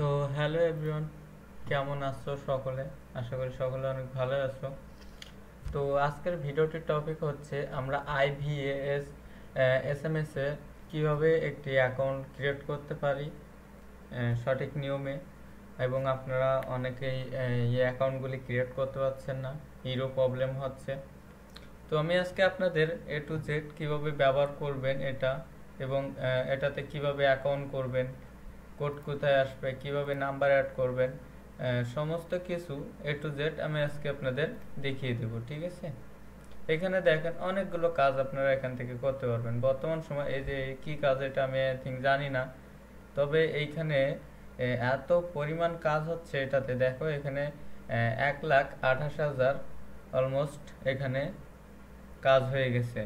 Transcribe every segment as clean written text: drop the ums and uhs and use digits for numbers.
So hello everyone, কেমন আছো সকলে? আশা করি সকলে অনেক ভালো আছো। তো আজকের ভিডিওটির টপিক হচ্ছে আমরা আইভিএস এসএমএস এ কিভাবে একটি অ্যাকাউন্ট ক্রিয়েট করতে পারি সঠিক নিয়মে। এবং আপনারা অনেকেই এই অ্যাকাউন্টগুলি ক্রিয়েট করতে পারছেন না, হিরো প্রবলেম হচ্ছে। তো আমি আজকে আপনাদের A to Z কিভাবে ব্যবহার করবেন এটা, এবং এটাতে কিভাবে অ্যাকাউন্ট করবেন, কোড কোথায় আসবে, কিভাবে নাম্বার অ্যাড করবেন, সমস্ত কিছু A to Z আমি আজকে আপনাদের দেখিয়ে দেব। ঠিক আছে, এখানে দেখেন অনেকগুলো কাজ আপনারা এখান থেকে করতে পারবেন। বর্তমান সময় এই যে কি কাজ এটা আমি আই থিঙ্ক জানি না, তবে এইখানে এত পরিমাণ কাজ হচ্ছে এটাতে। দেখো এখানে 1,28,000 অলমোস্ট এখানে কাজ হয়ে গেছে।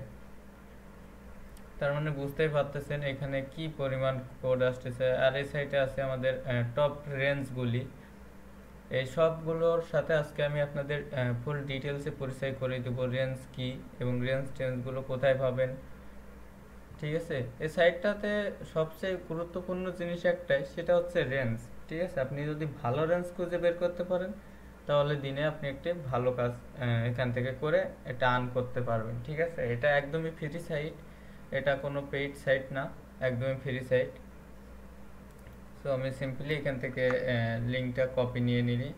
তার মানে বুঝতেই পারতেছেন এখানে কি পরিমাণ কোড আসতেছে। আর এই সাইটে আছে আমাদের টপ রেঞ্জগুলি। এই সবগুলোর সাথে আজকে আমি আপনাদের ফুল ডিটেলসে পরিচয় করে দেব, রেঞ্জ কি এবং রেঞ্জ টেঞ্জগুলো কোথায় পাবেন। ঠিক আছে, এই সাইটটাতে সবচেয়ে গুরুত্বপূর্ণ জিনিস একটাই, সেটা হচ্ছে রেঞ্জ। ঠিক আছে, আপনি যদি ভালো রেঞ্জ খুঁজে বের করতে পারেন তাহলে দিনে আপনি একটি ভালো কাজ এখান থেকে করে এটা আর্ন করতে পারবেন। ঠিক আছে, এটা একদমই ফ্রি সাইট, এটা কোনো পেইড সাইট না, একদমই ফ্রি সাইট। সো আমি সিম্পলি এখান থেকে লিঙ্কটা কপি নিয়ে নিই।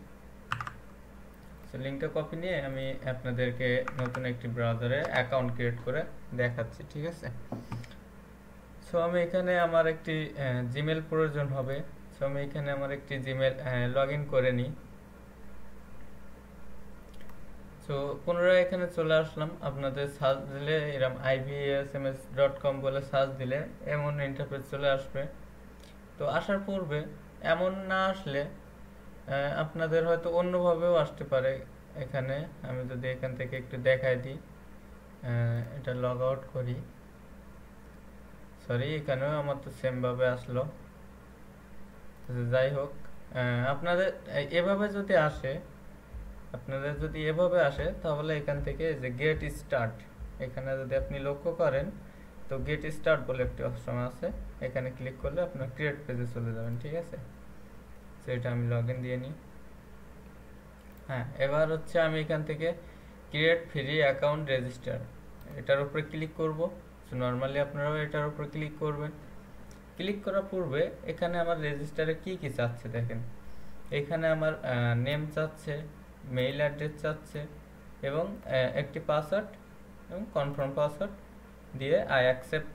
সো লিঙ্কটা কপি নিয়ে আমি আপনাদেরকে নতুন একটি ব্রাউজারে অ্যাকাউন্ট ক্রিয়েট করে দেখাচ্ছি। ঠিক আছে, সো আমি এখানে আমার একটি জিমেল প্রয়োজন হবে। সো আমি এখানে আমার একটি জিমেল লগ ইন করে নিই। সো পুনরায় এখানে চলে আসলাম। আপনাদের সার্চ দিলে এরকম ivsms.com বলে সার্চ দিলে এমন ইন্টারফেস চলে আসবে। তো আসার পূর্বে এমন না আসলে আপনাদের হয়তো অন্যভাবেও আসতে পারে। এখানে আমি যদি এখান থেকে একটু দেখাই দিই, এটা লগ আউট করি। সরি, এখানেও আমার তো সেম ভাবে আসলো। যাই হোক, আপনাদের এভাবে যদি আসে, আপনাদের যদি এভাবে আসে তাহলে এখান থেকে যে গেট স্টার্ট, এখানে যদি আপনি লক্ষ্য করেন তো গেট স্টার্ট বলে একটি অপশন আছে। এখানে ক্লিক করলে আপনার ক্রিয়েট পেজে চলে যাবেন। ঠিক আছে, সেটা আমি লগ ইন দিয়ে নিই। হ্যাঁ, এবার হচ্ছে আমি এখান থেকে ক্রিয়েট ফ্রি অ্যাকাউন্ট রেজিস্টার, এটার উপরে ক্লিক করব। সো নর্মালি আপনারাও এটার উপরে ক্লিক করবেন। ক্লিক করার পূর্বে এখানে আমার রেজিস্টারে কি কি চাচ্ছে দেখেন। এখানে আমার নেম চাচ্ছে, মেইল অ্যাড্রেস চাচ্ছে, এবং একটি পাসওয়ার্ড এবং কনফার্ম পাসওয়ার্ড দিয়ে আই অ্যাকসেপ্ট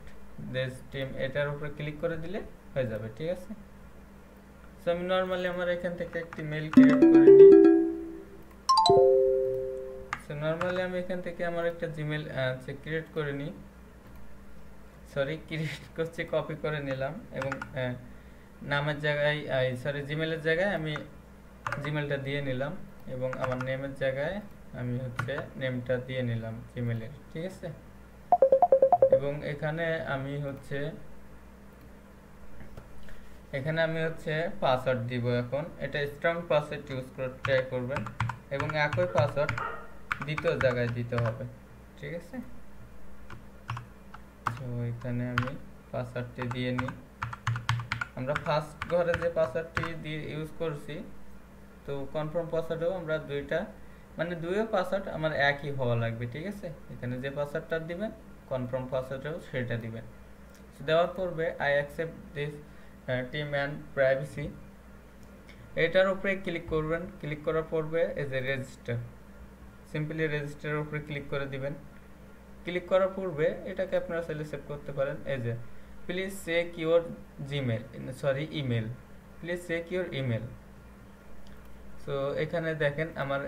দিস টিম, এটার উপরে ক্লিক করে দিলে হয়ে যাবে। ঠিক আছে, সো আমি নর্মালি আমার এখান থেকে একটি মেইল ক্রিয়েট করে নিই। সো নর্মালি আমি এখান থেকে আমার একটা জিমেল ক্রিয়েট করে নিই। সরি, ক্রিয়েট করছি, কপি করে নিলাম এবং নামের জায়গায় সরি জিমেলের জায়গায় আমি জিমেলটা দিয়ে নিলাম, এবং আমার নেমের জায়গায় আমি হচ্ছে নেমটা দিয়ে নিলাম জিমেলের। ঠিক আছে, এবং এখানে আমি হচ্ছে পাসওয়ার্ড দিব। এখন এটা স্ট্রং পাসওয়ার্ড ইউজ করে ট্রাই করবেন, এবং একই পাসওয়ার্ড দ্বিতীয় জায়গায় দিতে হবে। ঠিক আছে, তো এখানে আমি পাসওয়ার্ডটি দিয়ে নিই। আমরা ফার্স্ট ঘরে যে পাসওয়ার্ডটি দিয়ে ইউজ করছি, তো কনফার্ম পাসওয়ার্ডেও আমরা দুইও পাসওয়ার্ড আমার একই হওয়া লাগবে। ঠিক আছে, এখানে যে পাসওয়ার্ডটা দিবেন কনফার্ম পাসওয়ার্ডেও সেটা দিবেন। দেওয়ার পূর্বে I accept this team and privacy, এটার উপরে ক্লিক করবেন। ক্লিক করার পূর্বে এই যে রেজিস্টার, সিম্পলি রেজিস্টারের উপরে ক্লিক করে দিবেন। ক্লিক করার পূর্বে এটাকে আপনারা চাইলে সেভ করতে পারেন। এই যে please check your email, please check your email. So এখানে দেখেন আমার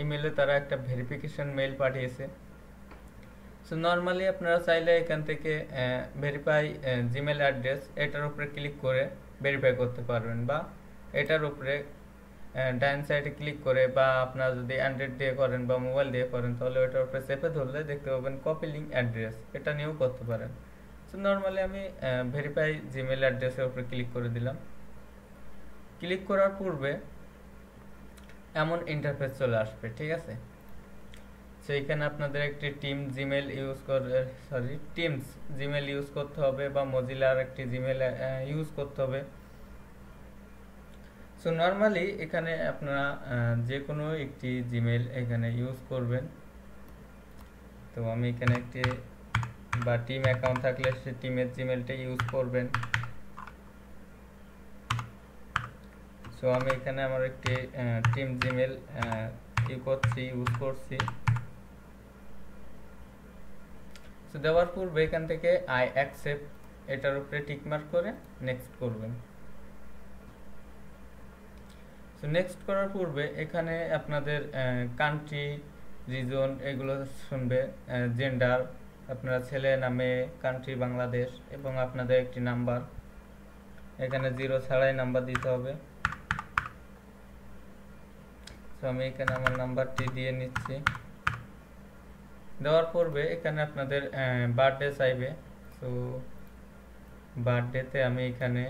ইমেলে তারা একটা ভেরিফিকেশন মেইল পাঠিয়েছে। সো নর্মালি আপনারা চাইলে এখান থেকে ভেরিফাই জিমেল অ্যাড্রেস, এটার উপরে ক্লিক করে ভেরিফাই করতে পারবেন, বা এটার উপরে ডাইন সাইডে ক্লিক করে, বা আপনারা যদি অ্যান্ড্রয়েড দিয়ে করেন বা মোবাইল দিয়ে করেন তাহলে ওটার উপরে চেপে ধরলে দেখতে পাবেন কপি লিঙ্ক অ্যাড্রেস, এটা নিয়েও করতে পারেন। সো নর্মালি আমি ভেরিফাই জিমেল অ্যাড্রেসের উপরে ক্লিক করে দিলাম। ক্লিক করার পূর্বে এমন ইন্টারফেস চলে আসবে। ঠিক আছে, সো এখানে আপনাদের একটি টিমস জিমেল ইউজ করতে হবে, বা মজিলার একটি জিমেল ইউজ করতে হবে। সো নর্মালি এখানে আপনারা যে কোনো একটি জিমেল এখানে ইউজ করবেন। তো আমি এখানে একটি বা টিম অ্যাকাউন্ট থাকলে সে টিমের জিমেলটা ইউজ করবেন। সো আমি এখানে আমার একটি টিম জিমেল ইউজ করছি। সো দেওয়ার পূর্বে এখান থেকে আই অ্যাকসেপ্ট এটার উপরে টিকমার্ক করে নেক্সট করবেন। সো নেক্সট করার পূর্বে এখানে আপনাদের কান্ট্রি, রিজন এগুলো শুনবে, জেন্ডার আপনারা ছেলে না মেয়ে, কান্ট্রি বাংলাদেশ এবং আপনাদের একটি নাম্বার, এখানে 0 ছাড়াই নাম্বার দিতে হবে। সো আমি এখানে আমার নাম্বারটি দিয়ে নিচ্ছি। দেওয়ার পূর্বে এখানে আপনাদের বার্থডে চাইবে। সো বার্থডেতে আমি এখানে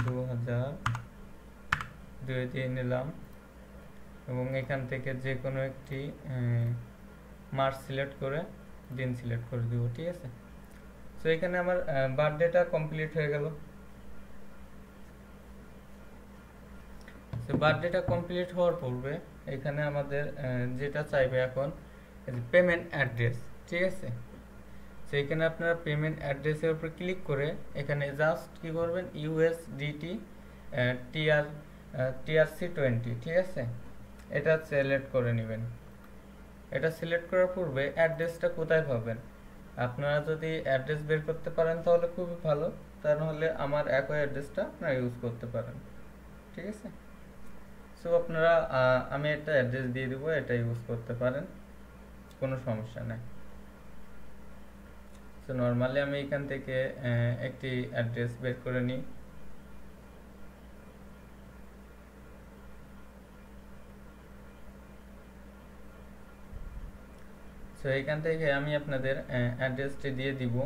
2002 দিয়ে নিলাম এবং এখান থেকে যে কোনো একটি মাস সিলেক্ট করে দিন সিলেক্ট করে দিব, ঠিক আছে। সো এখানে আমার বার্থডেটা কমপ্লিট হয়ে গেল। সো বার্থডেটা কমপ্লিট হওয়ার পূর্বে এখানে আমাদের যেটা চাইবে এখন পেমেন্ট অ্যাড্রেস, ঠিক আছে। সো এখানে আপনারা পেমেন্ট অ্যাড্রেসের উপর ক্লিক করে এখানে জাস্ট কি করবেন, ইউএসডিটি TRC20, ঠিক আছে, এটা সিলেক্ট করে নেবেন। এটা সিলেক্ট করার পূর্বে অ্যাড্রেসটা কোথায় পাবেন, আপনারা যদি অ্যাড্রেস বের করতে পারেন তাহলে খুবই ভালো, তা নাহলে আমার একই অ্যাড্রেসটা আপনারা ইউজ করতে পারেন, ঠিক আছে। সো আপনারা আমি একটা অ্যাড্রেস দিয়ে দিব, এটা ইউজ করতে পারেন, কোনো সমস্যা নেই। সো নর্মালি আমি এখান থেকে একটি অ্যাড্রেস বের করে নিই। সো এখান থেকে আমি আপনাদের অ্যাড্রেসটি দিয়ে দিব।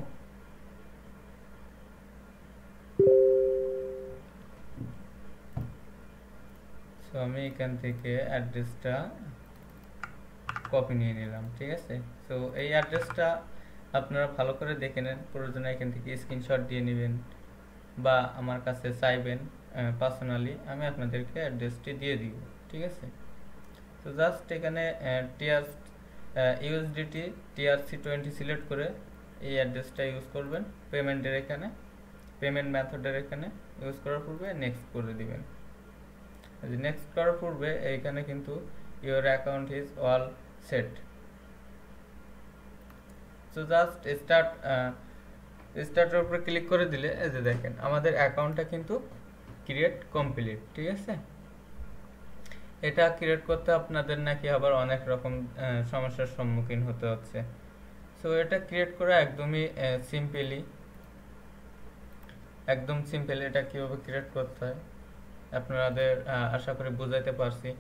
সো আমি এখান থেকে অ্যাড্রেসটা কপি নিয়ে নিলাম, ঠিক আছে। সো এই অ্যাড্রেসটা আপনারা ভালো করে দেখে নেন, প্রয়োজনে এখান থেকে স্ক্রিনশট দিয়ে নেবেন বা আমার কাছে চাইবেন পার্সোনালি, আমি আপনাদেরকে অ্যাড্রেসটি দিয়ে দিব, ঠিক আছে। তো জাস্ট এখানে ইউএসডিটি TRC20 সিলেক্ট করে এই অ্যাড্রেসটা ইউজ করবেন। পেমেন্টের এখানে পেমেন্ট মেথডের এখানে ইউজ করার পূর্বে নেক্সট করে দিবেন। নেক্সট করার পূর্বে এইখানে কিন্তু your account is all set. So just স্টার্টের উপরে ক্লিক করে দিলে এই যে দেখেন আমাদের অ্যাকাউন্টটা কিন্তু ক্রিয়েট কমপ্লিট, ঠিক আছে। এটা ক্রিয়েট করতে আপনাদের নাকি আবার অনেক রকম সমস্যার সম্মুখীন হতে হচ্ছে। সো এটা ক্রিয়েট করা একদমই একদম সিম্পল। এটা কিভাবে ক্রিয়েট করতে হয় আপনাদের আশা করি বুঝাইতে পারছি।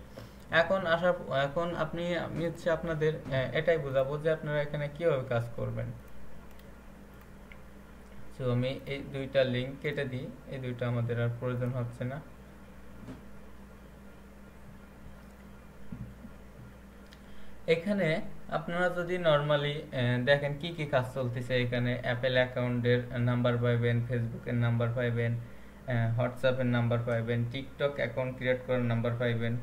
এখন আমি হচ্ছে আপনাদের এটাই বোঝাবো যে আপনারা এখানে কিভাবে কাজ করবেন। সো আমি এই দুইটা লিঙ্ক কেটে দিই, এই দুইটা আমাদের আর প্রয়োজন হচ্ছে না। এখানে আপনারা যদি নরমালি দেখেন কি কি কাজ চলতেছে, এখানে অ্যাপেল অ্যাকাউন্টের নাম্বার পাইবেন, ফেসবুকের নাম্বার পাইবেন, হোয়াটসঅ্যাপের নাম্বার পাইবেন, টিকটক অ্যাকাউন্ট ক্রিয়েট করার নাম্বার পাইবেন,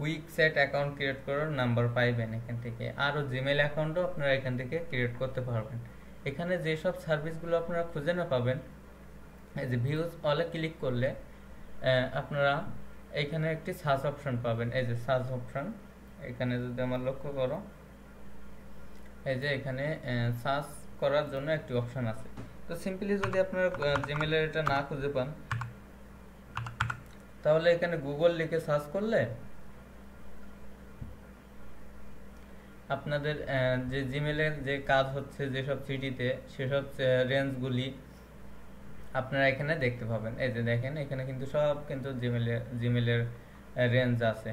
উইকসেট অ্যাকাউন্ট ক্রিয়েট করার নাম্বার পাইবেন এখান থেকে। আরও জিমেল অ্যাকাউন্টও আপনারা এখান থেকে ক্রিয়েট করতে পারবেন। এখানে যেসব সার্ভিসগুলো আপনারা খুঁজে না পাবেন, এই যে ভিউজ অলে ক্লিক করলে আপনারা এখানে একটি সার্চ অপশন পাবেন। এই যে সার্চ অপশন, এখানে যদি আমার লক্ষ্য করো, এই যে এখানে সার্চ করার জন্য একটি অপশন আছে। তো সিম্পলি যদি আপনারা জিমেলের এটা না খুঁজে পান তাহলে এখানে গুগল লিখে সার্চ করলে আপনাদের যে জিমেলের যে কাজ হচ্ছে যেসব সিটিতে সেসব রেঞ্জগুলি আপনারা এখানে দেখতে পাবেন। এই যে দেখেন এখানে কিন্তু সব কিন্তু জিমেলের রেঞ্জ আছে।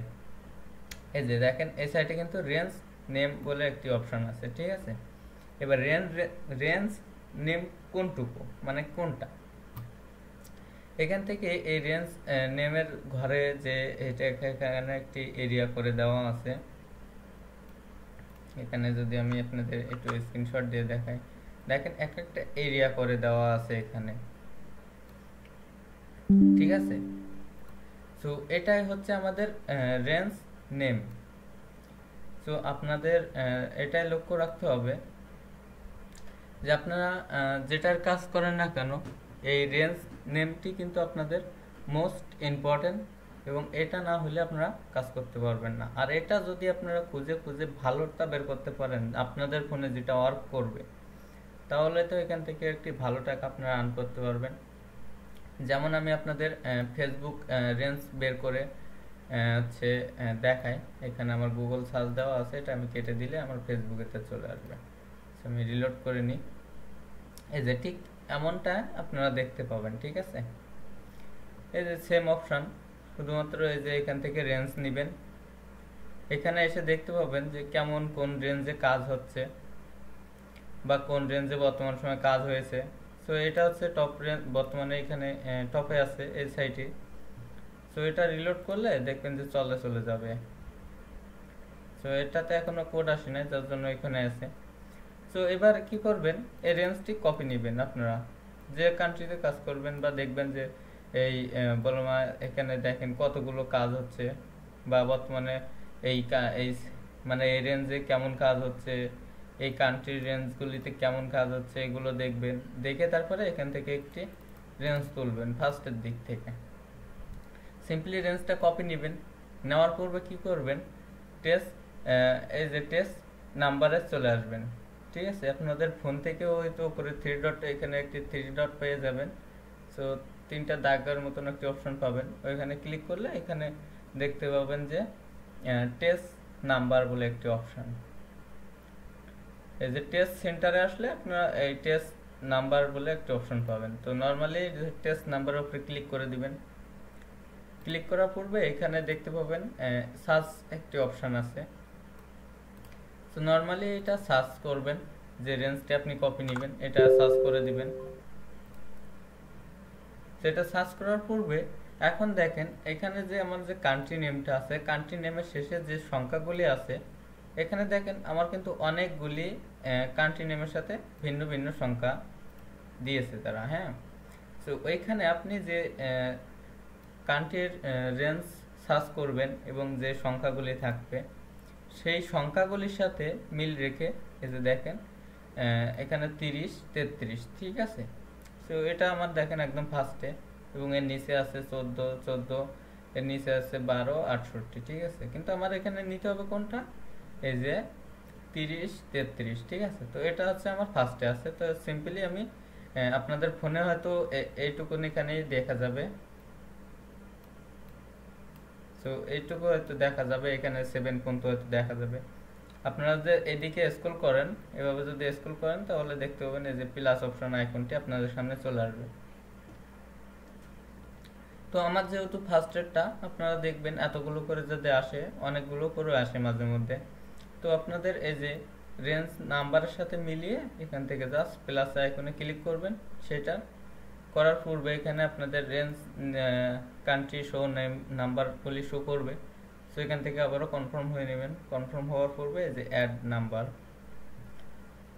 এই যে দেখেন এই সাইটে কিন্তু রেঞ্জ নেম বলে একটি অপশন আছে, ঠিক আছে। এবার রেঞ্জ নেম কোনটুকু মানে কোনটা, এখান থেকে এই রেঞ্জ নেমের ঘরে যে এটা এখানে একটি এরিয়া করে দেওয়া আছে। এখানে যদি আমি আপনাদের একটু স্ক্রিনশট দিয়ে দেখাই, দেখেন একটা এরিয়া করে দেওয়া আছে এখানে। ঠিক আছে। সো এটাই হচ্ছে আমাদের রেঞ্জ নেম। সো আপনাদের এটাই লক্ষ্য রাখতে হবে যে আপনারা যেটার কাজ করেন না কেন, এই রেঞ্জ নেমটি কিন্তু আপনাদের মোস্ট ইম্পর্টেন্ট, এবং এটা না হলে আপনারা কাজ করতে পারবেন না। আর এটা যদি আপনারা খুঁজে খুঁজে ভালোটা বের করতে পারেন আপনাদের ফোনে যেটা ওয়ার্ক করবে, তাহলে তো এখান থেকে একটি ভালো টাকা আপনারা আর্ন করতে পারবেন। যেমন আমি আপনাদের ফেসবুক রেঞ্জ বের করে হচ্ছে দেখাই। এখানে আমার গুগল সার্চ দেওয়া আছে, এটা আমি কেটে দিলে আমার ফেসবুকেতে চলে আসবে। আমি রিলোড করে নিই, এই যে ঠিক এমনটা আপনারা দেখতে পাবেন। ঠিক আছে, এই যে সেম অপশান, শুধুমাত্র এই যে এখান থেকে রেঞ্জ নেবেন, এখানে এসে দেখতে পাবেন যে কেমন কোন রেঞ্জে কাজ হচ্ছে বা কোন রেঞ্জে বর্তমান সময় কাজ হয়েছে। সো এটা হচ্ছে টপ রেঞ্জ, বর্তমানে এখানে টপে আছে এই সাইটে। সো এটা রিলোড করলে দেখবেন যে চলে যাবে। সো এটাতে এখনো কোড আসে নাই, যার জন্য এখানে আছে। সো এবার কি করবেন, এই রেঞ্জটি কপি নেবেন আপনারা যে কান্ট্রিতে কাজ করবেন, বা দেখবেন যে এই বলমা এখানে দেখেন কতগুলো কাজ হচ্ছে, বা বর্তমানে এই মানে এই রেঞ্জে কেমন কাজ হচ্ছে, এই কান্ট্রির রেঞ্জগুলিতে কেমন কাজ হচ্ছে, এগুলো দেখবেন। দেখে তারপরে এখান থেকে একটি রেঞ্জ তুলবেন ফার্স্টের দিক থেকে। সিম্পলি রেঞ্জটা কপি নেবেন, নেওয়ার পূর্বে কি করবেন, টেস্ট এই যে টেস্ট নাম্বারে চলে আসবেন। ঠিক আছে, আপনাদের ফোন থেকেও হয়তো উপরে থ্রি ডট, এখানে একটি থ্রি ডট পেয়ে যাবেন। সো তিনটা দাগের মতন একটি অপশন পাবেন, ওইখানে ক্লিক করলে এখানে দেখতে পাবেন যে টেস্ট নাম্বার বলে একটি অপশন। এই যে টেস্ট সেন্টারে আসলে আপনারা এই টেস্ট নাম্বার বলে একটি অপশন পাবেন। তো নর্মালি টেস্ট নাম্বারের উপরে ক্লিক করে দিবেন। ক্লিক করার পূর্বে এখানে দেখতে পাবেন সার্চ একটি অপশন আছে। তো নর্মালি এটা সার্চ করবেন, যে রেঞ্জটি আপনি কপি নেবেন এটা সার্চ করে দিবেন। সেটা সার্চ করার পূর্বে এখন দেখেন এখানে যে আমার যে কান্ট্রি নেমটা আছে, কান্ট্রি নেমের শেষে যে সংখ্যাগুলি আছে, এখানে দেখেন আমার কিন্তু অনেকগুলি কান্ট্রি নেমের সাথে ভিন্ন ভিন্ন সংখ্যা দিয়েছে তারা। হ্যাঁ, তো ওইখানে আপনি যে কান্ট্রির রেঞ্জ সার্চ করবেন এবং যে সংখ্যাগুলি থাকবে সেই সংখ্যাগুলির সাথে মিল রেখে এই যে দেখেন এখানে 30, 33। ঠিক আছে, তো এটা আমার দেখেন একদম ফার্স্টে, এবং এর নিচে আছে 14, এর নিচে আছে 12, 68। ঠিক আছে, কিন্তু আমার এখানে নিতে হবে কোনটা, এই যে 30, 33। ঠিক আছে, তো এটা হচ্ছে আমার ফার্স্টে আছে। তো সিম্পলি আমি আপনাদের ফোনে হয়তো এইটুকুন এখানেই দেখা যাবে। তো এইটুকু হয়তো দেখা যাবে, এখানে 7 পর্যন্ত হয়তো দেখা যাবে। আপনারা যে এদিকে স্ক্রল করেন, এভাবে যদি স্ক্রল করেন তাহলে দেখতে পাবেন এই যে প্লাস অপশন আইকনটি আপনাদের সামনে চলে আসবে। তো আমার যেহেতু ফার্স্ট এডটা আপনারা দেখবেন এতগুলো করে যদি আসে, অনেকগুলো করে আসে মাঝে মধ্যে। তো আপনাদের এই যে রেঞ্জ নাম্বারের সাথে মিলিয়ে এখান থেকে জাস্ট প্লাস আইকনে ক্লিক করবেন। সেটা করার পূর্বে এখানে আপনাদের রেঞ্জ কান্ট্রি শো নেম নাম্বারগুলি শো করবে। সো এখান থেকে আবারও কনফার্ম হয়ে নেবেন। কনফার্ম হওয়ার পূর্বে এই যে অ্যাড নাম্বার,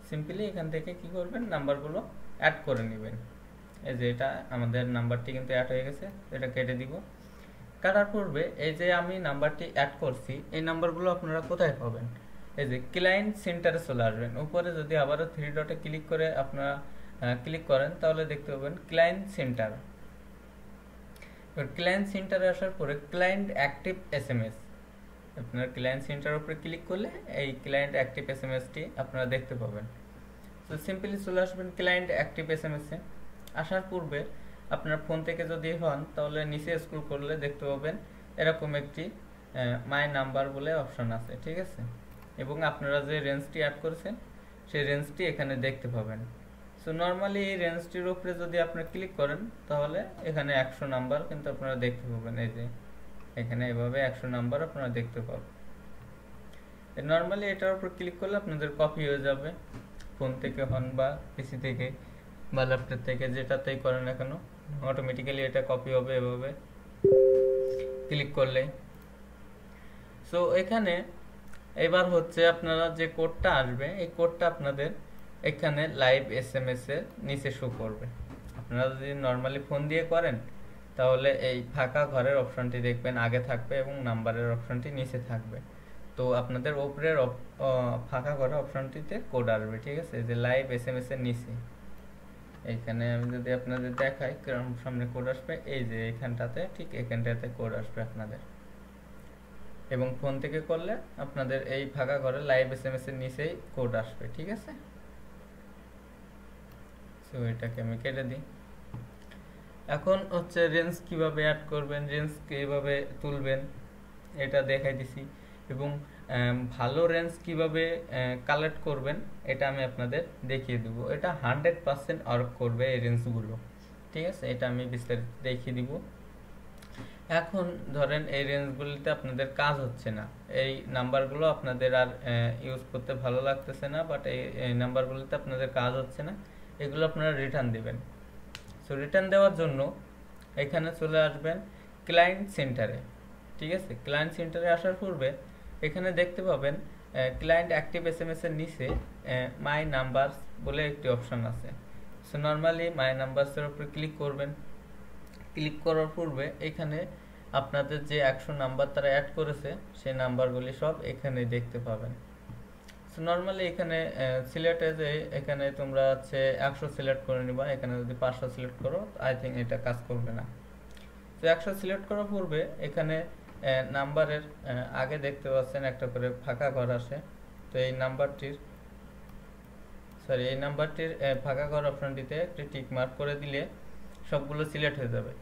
সিম্পলি এখান থেকে কি করবেন, নাম্বারগুলো অ্যাড করে নেবেন। এই যে এটা আমাদের নাম্বারটি কিন্তু অ্যাড হয়ে গেছে, এটা কেটে দিব। কাটার পূর্বে এই যে আমি নাম্বারটি অ্যাড করছি, এই নাম্বারগুলো আপনারা কোথায় পাবেন, এই যে ক্লায়েন্ট সেন্টারে চলে আসবেন। উপরে যদি আবারও থ্রি ডটে ক্লিক করে আপনারা ক্লিক করেন তাহলে দেখতে পাবেন ক্লায়েন্ট সেন্টার। ক্লায়েন্ট সেন্টারে আসার পরে ক্লায়েন্ট অ্যাক্টিভ এসএমএস, আপনার ক্লায়েন্ট সেন্টারের উপরে ক্লিক করলে এই ক্লায়েন্ট অ্যাক্টিভ এসএমএসটি আপনারা দেখতে পাবেন। তো সিম্পলি চলে আসবেন ক্লায়েন্ট অ্যাক্টিভ এসএমএসে। আসার পূর্বে আপনার ফোন থেকে যদি হন তাহলে নিচে স্ক্রল করলে দেখতে পাবেন এরকম একটি মাই নাম্বার বলে অপশন আছে। ঠিক আছে, এবং আপনারা যে রেঞ্জটি অ্যাড করেছেন সেই রেঞ্জটি এখানে দেখতে পাবেন। সো নর্মালি এই রেঞ্জটির উপরে যদি আপনি ক্লিক করেন তাহলে এখানে 100 নাম্বার কিন্তু আপনারা দেখতে পাবেন। এই যে এখানে এভাবে 100 নাম্বার আপনারা দেখতে পাবেন। নর্মালি এটার উপর ক্লিক করলে আপনাদের কপি হয়ে যাবে, ফোন থেকে হন বা পিসি থেকে বা ল্যাপটপ থেকে, যেটাতেই করেন না কেন অটোমেটিক্যালি এটা কপি হবে এভাবে ক্লিক করলে। সো এখানে এবার হচ্ছে আপনারা যে কোডটা আসবে এই কোডটা আপনাদের এখানে লাইভ এসএমএস এর নিচে শো করবে। আপনারা যদি নর্মালি ফোন দিয়ে করেন তাহলে এই ফাঁকা ঘরের অপশনটি দেখবেন আগে থাকবে এবং নাম্বারের অপশনটি নিচে থাকবে। তো আপনাদের উপরের ফাঁকা ঘরের অপশনটিতে কোড আসবে, ঠিক আছে, যে লাইভ এসএমএস এর নিচে। এইখানে আমি যদি আপনাদের দেখাই সামনে কোড আসবে, এই যে এখানটাতে, ঠিক এখানটাতে কোড আসবে আপনাদের। এবং ফোন থেকে করলে আপনাদের এই ফাঁকা ঘরে লাইভ এসএমএস এর নিচেই কোড আসবে, ঠিক আছে। সো এটাকে আমি কেটে দিই। এখন হচ্ছে রেঞ্জ কিভাবে অ্যাড করবেন, রেঞ্জ কিভাবে তুলবেন এটা দেখাই দিছি, এবং ভালো রেঞ্জ কিভাবে কালেক্ট করবেন এটা আমি আপনাদের দেখিয়ে দেবো। এটা 100% ওয়ার্ক করবে এই রেঞ্জগুলো, ঠিক আছে, এটা আমি বিস্তারিত দেখিয়ে দিব। এখন ধরেন এই রেঞ্জগুলিতে আপনাদের কাজ হচ্ছে না, এই নাম্বারগুলো আপনাদের আর ইউজ করতে ভালো লাগতেছে না, বাট এই নাম্বারগুলিতে আপনাদের কাজ হচ্ছে না, এগুলো আপনারা রিটার্ন দিবেন। সো রিটার্ন দেওয়ার জন্য এখানে চলে আসবেন ক্লায়েন্ট সেন্টারে, ঠিক আছে। ক্লায়েন্ট সেন্টারে আসার পূর্বে এখানে দেখতে পাবেন ক্লায়েন্ট অ্যাক্টিভ এসএমএস এর নিচে মাই নাম্বারস বলে একটি অপশন আছে। সো নর্মালি মাই নাম্বারসের উপরে ক্লিক করবেন। ক্লিক করার পূর্বে এখানে আপনাদের যে 100 নাম্বার তারা অ্যাড করেছে সেই নাম্বারগুলি সব এখানে দেখতে পাবেন। সো নর্মালি এখানে সিলেক্টে যে এখানে তোমরা হচ্ছে 100 সিলেক্ট করে নিবা, এখানে যদি 500 সিলেক্ট করো আই থিঙ্ক এটা কাজ করবে না। তো 100 সিলেক্ট করার পূর্বে এখানে নাম্বারের আগে দেখতে পাচ্ছেন একটা করে ফাঁকা ঘর আসে। তো এই নাম্বারটির ফাঁকা ঘর অপশনটিতে একটি টিক মার্ক করে দিলে সবগুলো সিলেক্ট হয়ে যাবে।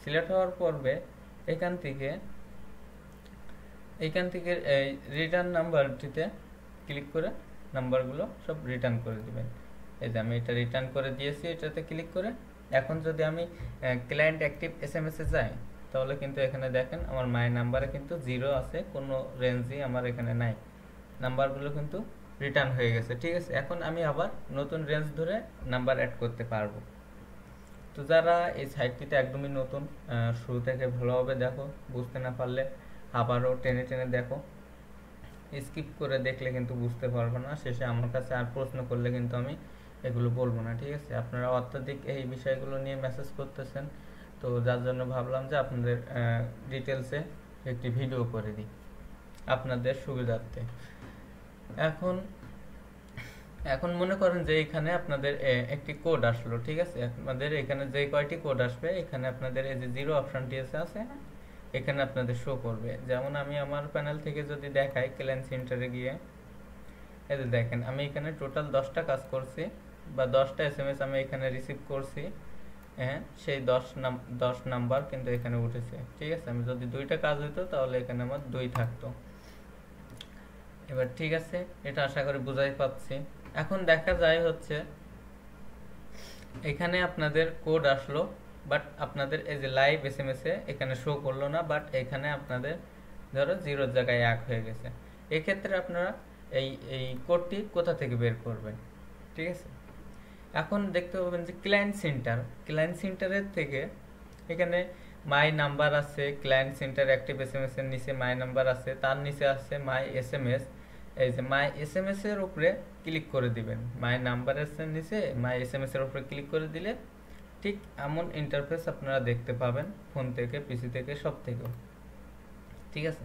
সিলেক্ট হওয়ার পূর্বে এখান থেকে এই রিটার্ন নাম্বারটিতে ক্লিক করে নাম্বারগুলো সব রিটার্ন করে দিবেন। এই যে আমি এটা রিটার্ন করে দিয়েছি, এটাতে ক্লিক করে এখন যদি আমি ক্লায়েন্ট অ্যাক্টিভ এসএমএস এ যাই তাহলে কিন্তু এখানে দেখেন আমার মাই নাম্বারে কিন্তু 0 আছে, কোনো রেঞ্জই আমার এখানে নাই, নাম্বারগুলো কিন্তু রিটার্ন হয়ে গেছে, ঠিক আছে। এখন আমি আবার নতুন রেঞ্জ ধরে নাম্বার অ্যাড করতে পারবো। তো যারা এই সাইটটিতে একদমই নতুন, শুরু থেকে ভালোভাবে দেখো, বুঝতে না পারলে আবারও টেনে টেনে দেখো, স্কিপ করে দেখলে কিন্তু বুঝতে পারবো না, শেষে আমার কাছে আর প্রশ্ন করলে কিন্তু আমি এগুলো বলবো না, ঠিক আছে। আপনারা অত্যাধিক এই বিষয়গুলো নিয়ে মেসেজ করতেছেন, তো যার জন্য ভাবলাম যে আপনাদের ডিটেলসে একটি ভিডিও করে দিই আপনাদের সুবিধার্থে। এখন মনে করেন যে এখানে আপনাদের একটি কোড আসলো, ঠিক আছে। আপনাদের এখানে যে কয়টি কোড আসবে এখানে আপনাদের এই যে 0 অপশনটি আছে এখানে আপনাদের শো করবে। যেমন আমি আমার প্যানেল থেকে যদি দেখাই ক্লায়েন্ট সেন্টারে গিয়ে, এই যে দেখেন আমি এখানে টোটাল 10টা কাজ করছি বা 10টা এসএমএস আমি এখানে রিসিভ করছি, হ্যাঁ, সেই 10 নাম্বার কিন্তু এখানে উঠেছে, ঠিক আছে। আমি যদি 2টা কাজ হইতো তাহলে এখানে আমার 2 থাকতো। এবার ঠিক আছে, এটা আশা করি বুঝাই পাচ্ছি। এখন দেখা যায় হচ্ছে এখানে আপনাদের কোড আসলো, বাট আপনাদের এই যে লাইভ এসএমএস এ এখানে শো করলো না, বাট এখানে আপনাদের ধরো 0 জায়গায় 1 হয়ে গেছে। এক্ষেত্রে আপনারা এই কোডটি কোথা থেকে বের করবেন, ঠিক আছে। এখন দেখতে পাবেন যে ক্লায়েন্ট সেন্টারের থেকে এখানে মাই নাম্বার আছে, ক্লায়েন্ট সেন্টার অ্যাক্টিভ এসএমএস এর নিচে মাই নাম্বার আছে, তার নিচে আছে মাই এসএমএস। এই যে মাই এসএমএস এর উপরে ক্লিক করে দিবেন, মাই নাম্বারের নিচে মাই এসএমএস এর উপরে ক্লিক করে দিলে ঠিক এমন ইন্টারফেস আপনারা দেখতে পাবেন ফোন থেকে, পিসি থেকে, সব থেকেও, ঠিক আছে।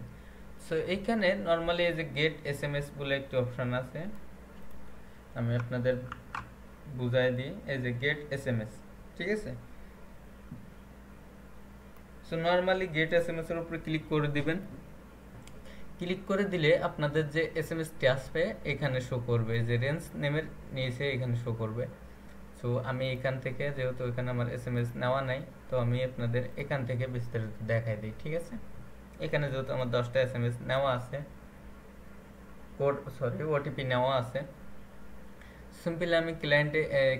সো এইখানে নর্মালি এই যে গেট এসএমএস বলে একটি অপশন আছে, আমি আপনাদের বুঝাই দিই। এই যে গেট এসএমএস, ঠিক আছে। সো নর্মালি গেট এসএমএস এর উপরে ক্লিক করে দিবেন। ক্লিক করে দিলে আপনাদের যে এসএমএসটি আসবে এখানে শো করবে, যে রেঞ্জ নেমের নিচে এখানে শো করবে। সো আমি এখান থেকে, যেহেতু এখানে আমার এসএমএস নেওয়া নাই, তো আমি আপনাদের এখান থেকে বিস্তারিত দেখাই দিই, ঠিক আছে। এখানে যেহেতু আমার 10টা এসএমএস নেওয়া আছে, ওটিপি নেওয়া আছে, সিম্পলি আমি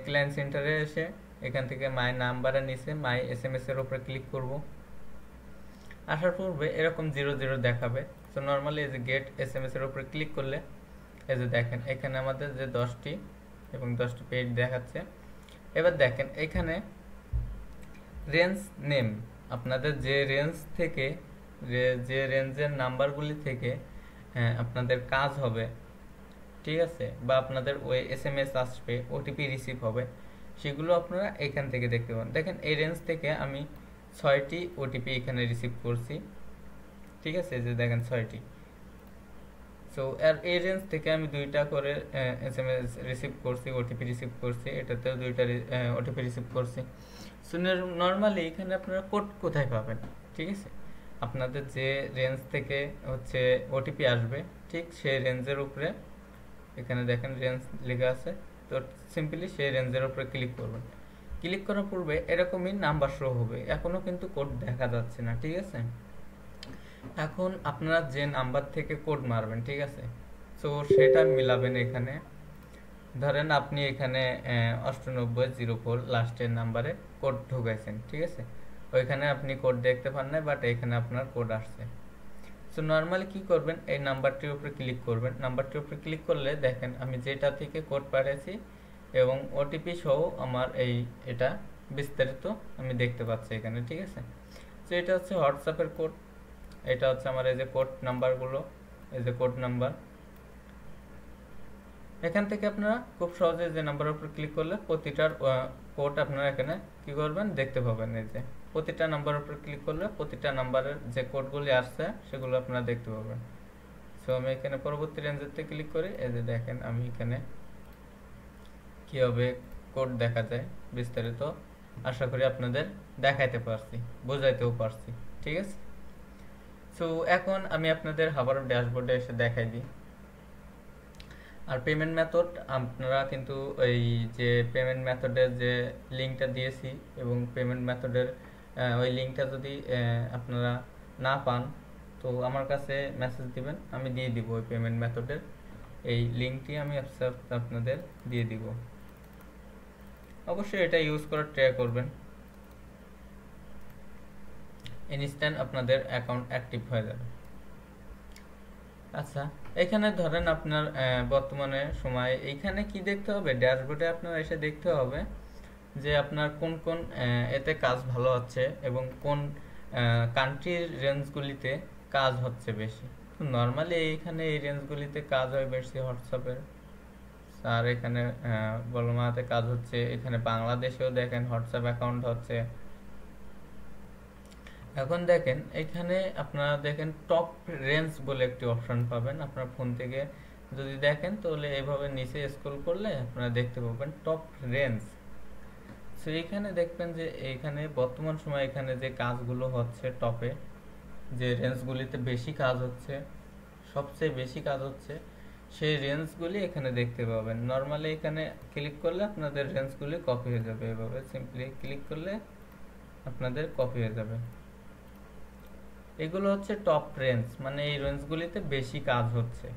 ক্লায়েন্ট সেন্টারে এসে এখান থেকে মাই নাম্বারের নিচে মাই এসএমএস এর উপরে ক্লিক করব। আসার পূর্বে এরকম 00 দেখাবে। সো নর্মালি এই যে গেট এসএমএস এর উপরে ক্লিক করলে এই যে দেখেন এখানে আমাদের যে 10টি এবং 10টি পেজ দেখাচ্ছে। এবার দেখেন এখানে রেঞ্জ নেম, আপনাদের যে রেঞ্জ থেকে, যে রেঞ্জের নাম্বারগুলি থেকে আপনাদের কাজ হবে, ঠিক আছে, বা আপনাদের ওই এসএমএস আসবে, ওটিপি রিসিভ হবে, সেগুলো আপনারা এখান থেকে দেখতে পাবেন। দেখেন এই রেঞ্জ থেকে আমি 6টি ওটিপি এখানে রিসিভ করছি, ঠিক আছে, যে দেখেন 6টি। সো আর এই রেঞ্জ থেকে আমি 2টা করে SMS রিসিভ করছি, ওটিপি রিসিভ করছি, এটাতেও 2টা ওটিপি রিসিভ করছি। সো নর্মালি এখানে আপনারা কোড কোথায় পাবেন, ঠিক আছে, আপনাদের যে রেঞ্জ থেকে হচ্ছে ওটিপি আসবে ঠিক সেই রেঞ্জের উপরে এখানে দেখেন রেঞ্জ লেখা আছে, তো সিম্পলি সেই রেঞ্জের উপরে ক্লিক করবেন। ক্লিক করার পূর্বে এরকমই নাম্বার শো হবে, এখনও কিন্তু কোড দেখা যাচ্ছে না, ঠিক আছে। এখন আপনারা যে নাম্বার থেকে কোড মারবেন, ঠিক আছে, তো সেটা মিলাবেন। এখানে ধরেন আপনি এখানে 9804 লাস্টের নাম্বারে কোড ঢুকাইছেন, ঠিক আছে, ওইখানে আপনি কোড দেখতে পান না, বাট এখানে আপনার কোড আসছে। সো নর্মালি কি করবেন, এই নাম্বারটির উপরে ক্লিক করবেন। নাম্বারটির উপরে ক্লিক করলে দেখেন আমি যেটা থেকে কোড পাঠিয়েছি এবং ওটিপি সহ আমার এটা বিস্তারিত আমি দেখতে পাচ্ছি এখানে, ঠিক আছে। তো এটা হচ্ছে হোয়াটসঅ্যাপের কোড, এটা হচ্ছে আমার এই যে কোড নাম্বারগুলো, এই যে কোড নাম্বার। এখান থেকে আপনারা খুব সহজে যে নাম্বারের উপর ক্লিক করলে প্রতিটার কোড আপনারা এখানে কি করবেন দেখতে পাবেন। এই যে প্রতিটা নাম্বারের উপর ক্লিক করলে প্রতিটা নাম্বারের যে কোডগুলি আসছে সেগুলো আপনারা দেখতে পাবেন। সো আমি এখানে পরবর্তী রেঞ্জেতে ক্লিক করি, এই যে দেখেন আমি এখানে কীভাবে কোড দেখা যায় বিস্তারিত আশা করি আপনাদের দেখাইতে পারছি, বোঝাইতেও পারছি, ঠিক আছে। সো এখন আমি আপনাদের আবারও ড্যাশবোর্ডে এসে দেখাই দিই। আর পেমেন্ট মেথড আপনারা কিন্তু এই যে পেমেন্ট মেথডের যে লিঙ্কটা দিয়েছি এবং পেমেন্ট মেথডের ওই লিঙ্কটা যদি আপনারা না পান তো আমার কাছে মেসেজ দিবেন, আমি দিয়ে দিব ওই পেমেন্ট মেথডের এই লিঙ্কটি আমি আপনাদের দিয়ে দিব। অবশ্যই এটা ইউজ করার ট্রাই করবেন, ইনস্ট্যান্ট আপনাদের অ্যাকাউন্ট অ্যাক্টিভ হয়ে যাবে। আচ্ছা, এখানে ধরেন আপনার বর্তমানে সময় এইখানে কি দেখতে হবে, ড্যাশবোর্ডে আপনার এসে দেখতে হবে যে আপনার কোন কোন এতে কাজ ভালো হচ্ছে এবং কোন কান্ট্রির রেঞ্জগুলিতে কাজ হচ্ছে বেশি। নর্মালি এইখানে এই রেঞ্জগুলিতে কাজ হয় বেশি হোয়াটসঅ্যাপের, আর এখানে বলমাতে কাজ হচ্ছে, এখানে বাংলাদেশেও দেখেন হোয়াটসঅ্যাপ অ্যাকাউন্ট হচ্ছে। এখন দেখেন এখানে আপনারা দেখেন টপ রেঞ্জ বলে একটি অপশন পাবেন, আপনার ফোন থেকে যদি দেখেন তাহলে এইভাবে নিচে স্ক্রল করলে আপনারা দেখতে পাবেন টপ রেঞ্জ। সো এইখানে দেখবেন যে এইখানে বর্তমান সময় এখানে যে কাজগুলো হচ্ছে টপে, যে রেঞ্জগুলিতে বেশি কাজ হচ্ছে, সবচেয়ে বেশি কাজ হচ্ছে সেই রেঞ্জগুলি এখানে দেখতে পাবেন। নর্মালি এখানে ক্লিক করলে আপনাদের রেঞ্জগুলি কপি হয়ে যাবে, এভাবে সিম্পলি ক্লিক করলে আপনাদের কপি হয়ে যাবে। এগুলো হচ্ছে টপ রেঞ্জ, মানে এই রেঞ্জগুলিতে বেশি কাজ হচ্ছে।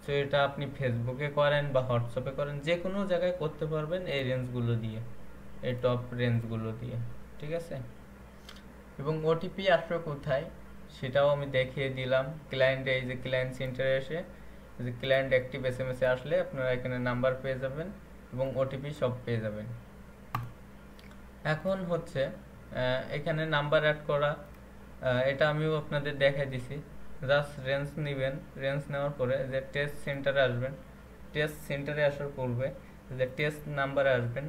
সো এটা আপনি ফেসবুকে করেন বা হোয়াটসঅ্যাপে করেন, যে কোনো জায়গায় করতে পারবেন এই রেঞ্জগুলো দিয়ে, এই টপ রেঞ্জগুলো দিয়ে, ঠিক আছে। এবং ওটিপি আসবে কোথায় সেটাও আমি দেখিয়ে দিলাম। ক্লায়েন্টে এই যে ক্লায়েন্ট সেন্টারে এসে যে ক্লায়েন্ট অ্যাক্টিভ SMS এ আসলে আপনারা এখানে নাম্বার পেয়ে যাবেন এবং ওটিপি সব পেয়ে যাবেন। এখন হচ্ছে এখানে নাম্বার অ্যাড করা, এটা আমিও আপনাদের দেখাই দিছি। জাস্ট রেঞ্জ নেবেন, রেঞ্জ নেওয়ার পরে যে টেস্ট সেন্টারে আসবেন, টেস্ট সেন্টারে আসার পূর্বে যে টেস্ট নাম্বারে আসবেন,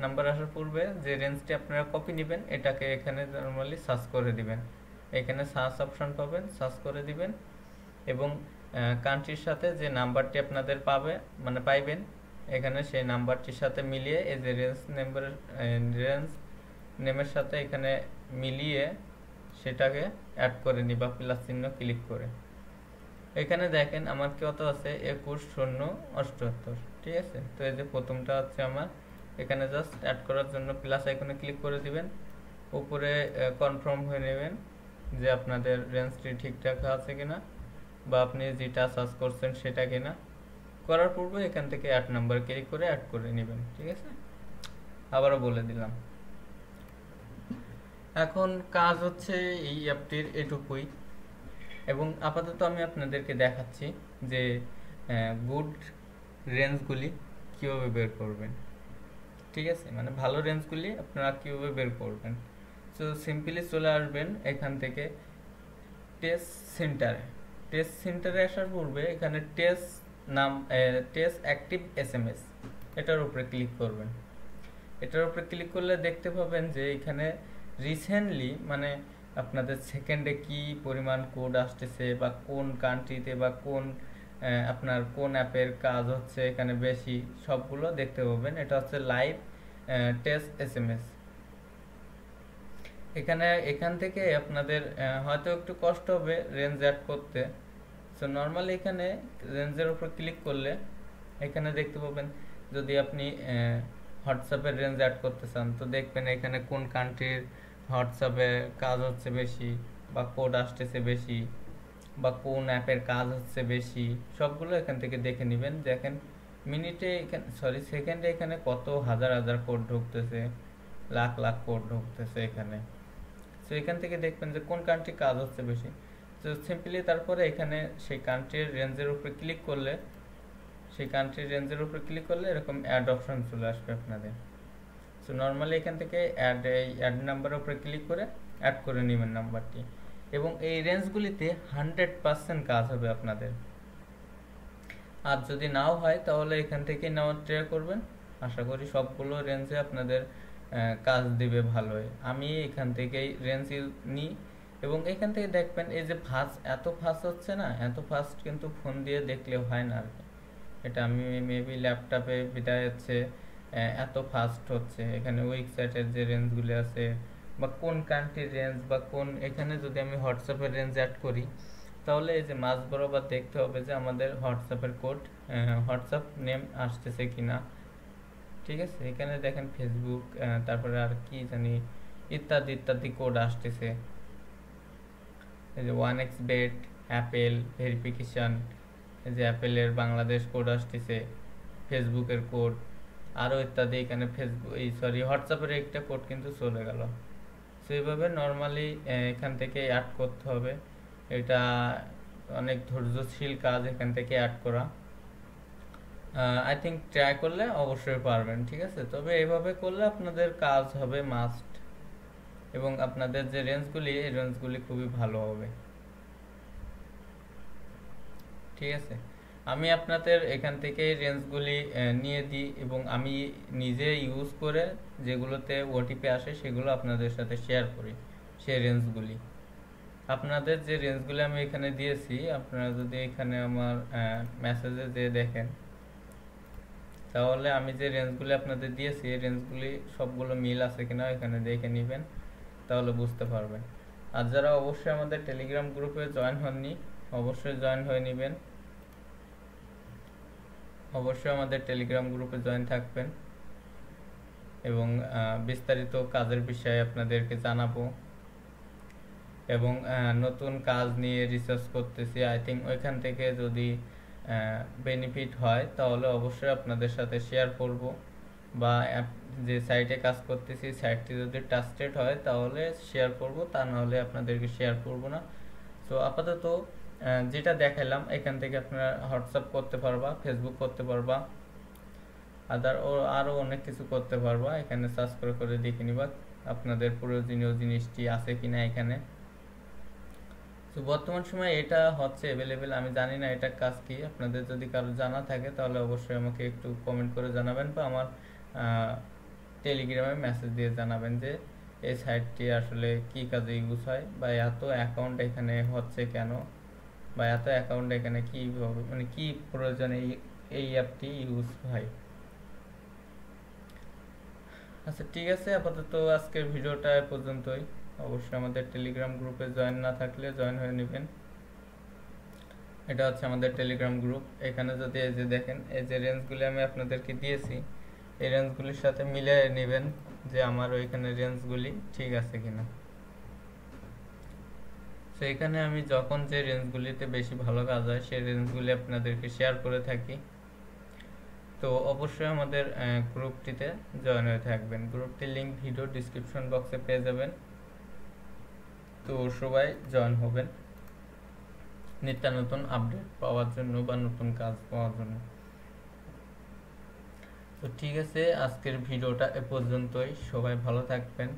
নাম্বার আসার পূর্বে যে রেঞ্জটি আপনারা কপি নেবেন এটাকে এখানে নর্মালি সার্চ করে দিবেন, এখানে সার্চ অপশন পাবেন, সার্চ করে দিবেন এবং কান্ট্রির সাথে যে নাম্বারটি আপনাদের পাইবেন এখানে সেই নাম্বারটির সাথে মিলিয়ে এই যে রেঞ্জ নেমের সাথে এখানে মিলিয়ে সেটাকে অ্যাড করে নিবা প্লাস চিহ্ন ক্লিক করে। এখানে দেখেন আমার কত আছে 21078, ঠিক আছে। তো এই যে প্রথমটা হচ্ছে আমার, এখানে জাস্ট অ্যাড করার জন্য প্লাস আইকনে ক্লিক করে দিবেন, উপরে কনফার্ম হয়ে নেবেন যে আপনাদের রেঞ্জটি ঠিকঠাক আছে কিনা বা আপনি যেটা সার্চ করছেন সেটা কিনা। করার পূর্বে এখান থেকে অ্যাড নাম্বার ক্লিক করে অ্যাড করে নেবেন, ঠিক আছে। আবারও বলে দিলাম। এখন কাজ হচ্ছে এই অ্যাপটির এটুকুই এবং আপাতত আমি আপনাদেরকে দেখাচ্ছি যে গুড রেঞ্জগুলি কীভাবে বের করবেন, ঠিক আছে, মানে ভালো রেঞ্জগুলি আপনারা কীভাবে বের করবেন। সো সিম্পলি চলে আসবেন এখান থেকে টেস্ট সেন্টারে আসার পূর্বে এখানে টেস্ট অ্যাক্টিভ SMS এটার উপরে ক্লিক করবেন। এটার উপরে ক্লিক করলে দেখতে পাবেন যে এখানে রিসেন্টলি মানে আপনাদের সেকেন্ডে কি পরিমাণ কোড আসতেছে বা কোন কান্ট্রিতে বা কোন আপনার কোন অ্যাপের কাজ হচ্ছে এখানে বেশি, সবগুলো দেখতে পাবেন। এটা হচ্ছে লাইভ টেস্ট এসএমএস। এখান থেকে আপনাদের হয়তো একটু কষ্ট হবে রেঞ্জ অ্যাড করতে। সো নর্মালি এখানে রেঞ্জের উপর ক্লিক করলে এখানে দেখতে পাবেন যদি আপনি হোয়াটসঅ্যাপের রেঞ্জ অ্যাড করতে চান তো দেখবেন এখানে কোন কান্ট্রির হোয়াটসঅ্যাপে কাজ হচ্ছে বেশি বা কোড আসতেছে বেশি বা কোন অ্যাপের কাজ হচ্ছে বেশি, সবগুলো এখান থেকে দেখে নেবেন। দেখেন মিনিটে এখানে সেকেন্ডে এখানে কত হাজার হাজার কোড ঢুকতেছে, লাখ লাখ কোড ঢুকতেছে এখানে। সো এখান থেকে দেখবেন যে কোন কান্ট্রি কাজ হচ্ছে বেশি। তো সিম্পলি তারপরে এখানে সেই কান্ট্রির রেঞ্জের উপরে ক্লিক করলে এরকম অ্যাড অপশন চলে আসবে আপনাদের। সো নর্মালি এখান থেকে অ্যাড নাম্বারের উপরে ক্লিক করে অ্যাড করে নেবেন নাম্বারটি, এবং এই রেঞ্জগুলিতে 100% কাজ হবে আপনাদের। আর যদি নাও হয় তাহলে এখান থেকে নেওয়ার ট্রাই করবেন, আশা করি সবগুলো রেঞ্জে আপনাদের কাজ দিবে ভালোই। আমি এখান থেকেই রেঞ্জ নিই, এবং এখান থেকে দেখবেন এই যে এত ফাস্ট হচ্ছে না, এত ফাস্ট কিন্তু ফোন দিয়ে দেখলে হয় না আর কি। এটা আমি মেবি ল্যাপটপে বিদায় হচ্ছে এত ফাস্ট হচ্ছে। এখানে ওয়েবসাইটের যে রেঞ্জগুলি আছে বা কোন কান্ট্রির রেঞ্জ বা কোন, এখানে যদি আমি হোয়াটসঅ্যাপের রেঞ্জ অ্যাড করি তাহলে এই যে মাঝ বরাবর দেখতে হবে যে আমাদের হোয়াটসঅ্যাপের কোড, হোয়াটসঅ্যাপ নেম আসতেছে কিনা। ঠিক আছে, এখানে দেখেন ফেসবুক, তারপরে আর কি জানি ইত্যাদি ইত্যাদি কোড আসতেছে। এই যে 1xbet, অ্যাপেল ভেরিফিকেশন, এই যে অ্যাপেলের বাংলাদেশ কোড আসতেছে, ফেসবুকের কোড, আরও ইত্যাদি। এখানে হোয়াটসঅ্যাপের একটা কোড কিন্তু চলে গেল। সো এইভাবে নর্মালি এখান থেকে অ্যাড করতে হবে। এটা অনেক ধৈর্যশীল কাজ এখান থেকে অ্যাড করা। আই থিঙ্ক ট্রাই করলে অবশ্যই পারবেন। ঠিক আছে, তবে এইভাবে করলে আপনাদের কাজ হবে মাস্ট, এবং আপনাদের যে রেঞ্জগুলি এই রেঞ্জগুলি খুবই ভালো হবে। ঠিক আছে, আমি আপনাদের এখান থেকে রেঞ্জগুলি নিয়ে দিই এবং আমি নিজে ইউজ করে যেগুলোতে ওটিপি আসে সেগুলো আপনাদের সাথে শেয়ার করি, সেই রেঞ্জগুলি। আপনাদের যে রেঞ্জগুলি আমি এখানে দিয়েছি, আপনারা যদি এখানে আমার মেসেজে যে দেখেন তাহলে আমি যে রেঞ্জগুলি আপনাদের দিয়েছি এই রেঞ্জগুলি সবগুলো মিল আছে কিনা এখানে দেখে নেবেন, তাহলে বুঝতে পারবেন। আর যারা অবশ্যই আমাদের টেলিগ্রাম গ্রুপে জয়েন হননি অবশ্যই জয়েন হয়ে নেবেন, অবশ্যই আমাদের টেলিগ্রাম গ্রুপে জয়েন থাকবেন, এবং বিস্তারিত কাজের বিষয়ে আপনাদেরকে জানাবো, এবং নতুন কাজ নিয়ে রিসার্চ করতেছি। আই থিঙ্ক ওইখান থেকে যদি বেনিফিট হয় তাহলে অবশ্যই আপনাদের সাথে শেয়ার করব, বা যে সাইটে কাজ করতেছি সাইটটি যদি ট্রাস্টেড হয় তাহলে শেয়ার করব, তা নাহলে আপনাদেরকে শেয়ার করব না। সো আপাতত যেটা দেখালাম এখান থেকে আপনারা হোয়াটসঅ্যাপ করতে পারবা, ফেসবুক করতে পারবা, আরও অনেক কিছু করতে পারবা। এখানে সার্চ করে দেখে নিবা আপনাদের প্রয়োজনীয় জিনিসটি আছে কিনা এখানে। তো বর্তমান সময়ে এটা হচ্ছে অ্যাভেলেবেল, আমি জানি না এটা কাজ কি। আপনাদের যদি কারো জানা থাকে তাহলে অবশ্যই আমাকে একটু কমেন্ট করে জানাবেন, বা আমার টেলিগ্রামে মেসেজ দিয়ে জানাবেন যে এই সাইটটি আসলে কি কাজে ইউজ হয়, বা এত অ্যাকাউন্ট এখানে হচ্ছে কেন, বা এত অ্যাকাউন্ট এখানে কীভাবে, মানে কি প্রয়োজনে এই অ্যাপটি ইউজ হয়। আচ্ছা ঠিক আছে, আপাতত আজকের ভিডিওটা এ পর্যন্তই। অবশ্যই আমাদের টেলিগ্রাম গ্রুপে জয়েন না থাকলে জয়েন হয়ে নেবেন। এটা হচ্ছে আমাদের টেলিগ্রাম গ্রুপ। এখানে যদি এই যে দেখেন এই যে রেঞ্জগুলি আমি আপনাদেরকে দিয়েছি এই রেঞ্জগুলির সাথে মিলিয়ে নেবেন যে আমার ওইখানে রেঞ্জগুলি ঠিক আছে কিনা। তো এখানে আমি যখন যে রেঞ্জগুলিতে বেশি ভালো কাজ হয় সেই রেঞ্জগুলি আপনাদেরকে শেয়ার করে থাকি। তো অবশ্যই আমাদের গ্রুপটিতে জয়েন হয়ে থাকবেন। গ্রুপটির লিঙ্ক ভিডিও ডিসক্রিপশন বক্সে পেয়ে যাবেন। তো সবাই জয়েন হবেন নিত্য নতুন আপডেট পাওয়ার জন্য বা নতুন কাজ পাওয়ার জন্য। তো ঠিক আছে, আজকের ভিডিওটা এ পর্যন্তই। সবাই ভালো থাকবেন।